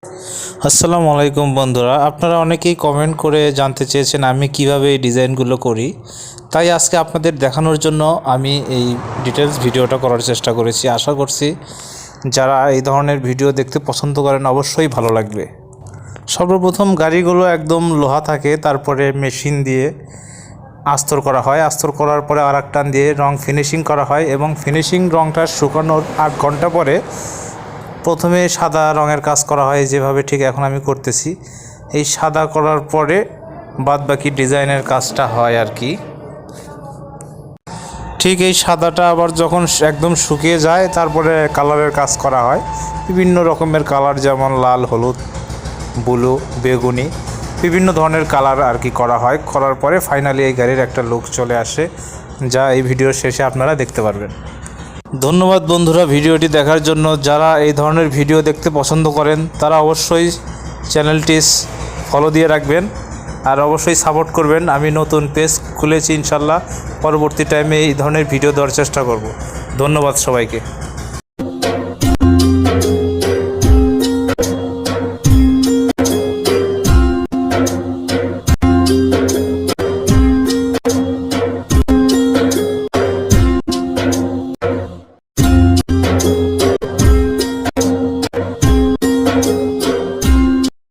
আসসালামু আলাইকুম বন্ধুরা, আপনারা অনেকেই কমেন্ট করে জানতে চেয়েছেন আমি কিভাবে এই ডিজাইনগুলো করি। তাই আজকে আপনাদের দেখানোর জন্য আমি এই ডিটেলস ভিডিওটা করার চেষ্টা করেছি। আশা করছি যারা এই ধরনের ভিডিও দেখতে পছন্দ করেন অবশ্যই ভালো লাগবে। সর্বপ্রথম গাড়িগুলো একদম লোহা থাকে, তারপরে মেশিন দিয়ে আস্তর করা হয়। আস্তর করার পরে আর এক টান দিয়ে রং ফিনিশিং করা হয় এবং ফিনিশিং রংটা শুকানোর 8 ঘন্টা পরে প্রথমে সাদা রঙের কাজ করা হয়, যেভাবে ঠিক এখন আমি করতেছি। এই সাদা করার পরে বাদ বাকি ডিজাইনের কাজটা হয় আর কি। ঠিক এই সাদাটা আবার যখন একদম শুকিয়ে যায় তারপরে কালারের কাজ করা হয়। বিভিন্ন রকমের কালার, যেমন লাল, হলুদ, ব্লু, বেগুনি, বিভিন্ন ধরনের কালার আর কি করা হয়। করার পরে ফাইনালি এই গাড়ির একটা লুক চলে আসে, যা এই ভিডিওর শেষে আপনারা দেখতে পারবেন। ধন্যবাদ বন্ধুরা ভিডিওটি দেখার জন্য। যারা এই ধরনের ভিডিও দেখতে পছন্দ করেন তারা অবশ্যই চ্যানেলটি ফলো দিয়ে রাখবেন আর অবশ্যই সাপোর্ট করবেন। আমি নতুন পেজ খুলেছি, ইনশাল্লাহ পরবর্তী টাইমে এই ধরনের ভিডিও দেওয়ার চেষ্টা করব। ধন্যবাদ সবাইকে।